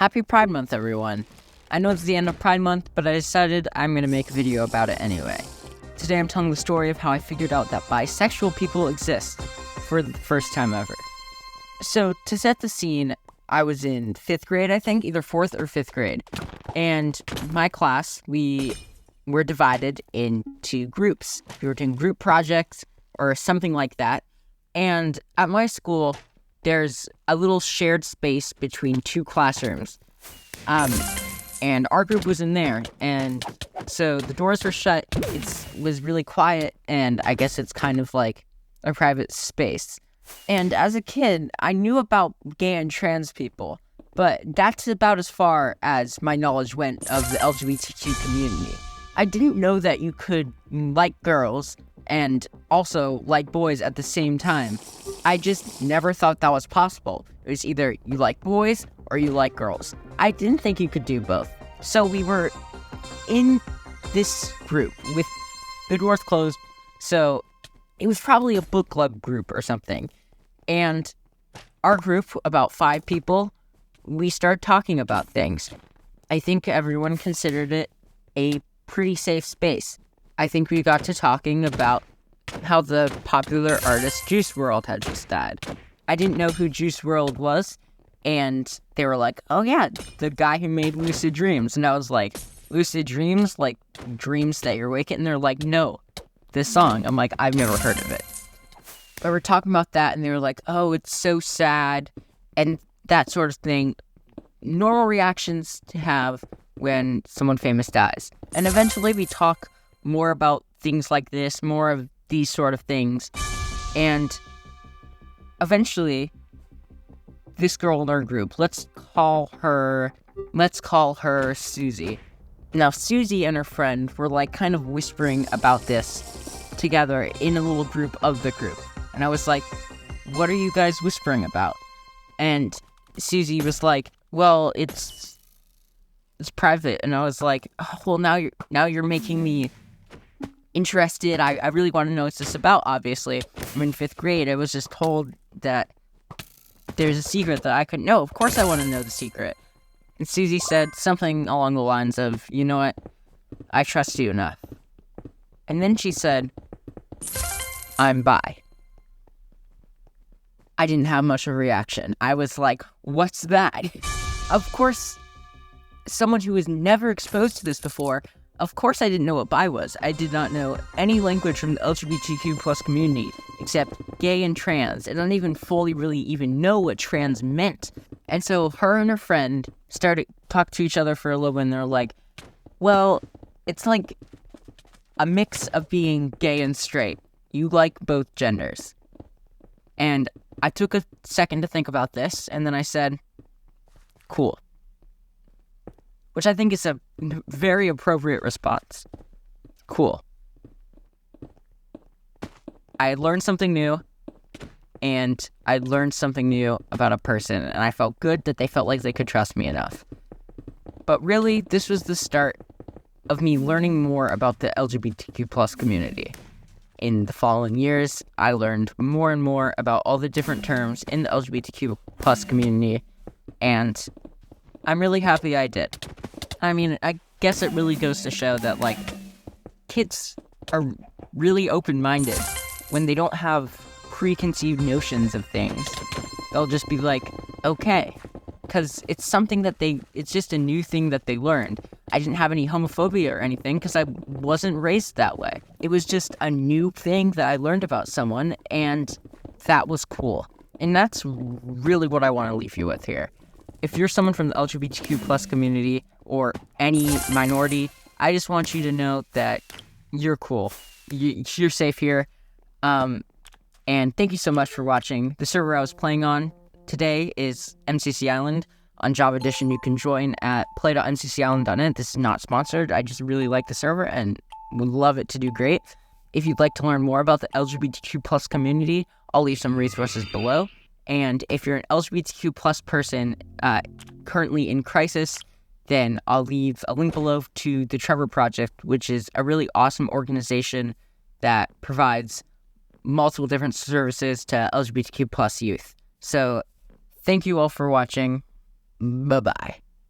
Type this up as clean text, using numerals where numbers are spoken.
Happy Pride Month, everyone. I know it's the end of Pride Month, but I decided I'm going to make a video about it anyway. Today I'm telling the story of how I figured out that bisexual people exist for the first time ever. So, to set the scene, I was in 5th grade, I think, either 4th or 5th grade. And my class, we were divided into groups. We were doing group projects or something like that. And at my school, there's a little shared space between two classrooms. And our group was in there, and so the doors were shut. It was really quiet, and I guess it's kind of like a private space. And as a kid, I knew about gay and trans people, but that's about as far as my knowledge went of the LGBTQ community. I didn't know that you could like girls and also like boys at the same time. I just never thought that was possible. It was either you like boys or you like girls. I didn't think you could do both. So we were in this group with the doors closed, so it was probably a book club group or something. And our group, about 5 people, we started talking about things. I think everyone considered it a pretty safe space. I think we got to talking about how the popular artist Juice WRLD had just died. I didn't know who Juice WRLD was, and they were like, oh yeah, the guy who made Lucid Dreams. And I was like, Lucid Dreams? Like, dreams that you're waking? And they're like, no, this song. I'm like, I've never heard of it. But we're talking about that, and they were like, oh, it's so sad, and that sort of thing. Normal reactions to have when someone famous dies. And eventually we talk more about things like this, more of these sort of things. And eventually, this girl in our group, let's call her Susie. Now, Susie and her friend were like kind of whispering about this together in a little group of the group. And I was like, what are you guys whispering about? And Susie was like, well, it's private. And I was like, oh, well, now you're making me interested. I really want to know what this about, obviously. I'm in 5th grade. I was just told that there's a secret that I couldn't know. Of course I want to know the secret. And Susie said something along the lines of, you know what? I trust you enough. And then she said, I'm bi. I didn't have much of a reaction. I was like, what's that? Of course, someone who was never exposed to this before, of course I didn't know what bi was. I did not know any language from the LGBTQ plus community, except gay and trans. I don't even fully really even know what trans meant. And so her and her friend started talking to each other for a little bit, and they're like, well, it's like a mix of being gay and straight. You like both genders. And I took a second to think about this, and then I said, cool. Which I think is a very appropriate response. Cool. I learned something new, and I learned something new about a person, and I felt good that they felt like they could trust me enough. But really, this was the start of me learning more about the LGBTQ plus community. In the following years, I learned more and more about all the different terms in the LGBTQ plus community, and I'm really happy I did. I mean, I guess it really goes to show that, like, kids are really open-minded when they don't have preconceived notions of things. They'll just be like, okay, because it's something that it's just a new thing that they learned. I didn't have any homophobia or anything because I wasn't raised that way. It was just a new thing that I learned about someone, and that was cool. And that's really what I want to leave you with here. If you're someone from the LGBTQ plus community or any minority, I just want you to know that you're cool. You're safe here. And thank you so much for watching. The server I was playing on today is MCC Island. On Java Edition, you can join at play.mccisland.net. This is not sponsored. I just really like the server and would love it to do great. If you'd like to learn more about the LGBTQ plus community, I'll leave some resources below. And if you're an LGBTQ plus person currently in crisis, then I'll leave a link below to the Trevor Project, which is a really awesome organization that provides multiple different services to LGBTQ plus youth. So thank you all for watching. Bye-bye.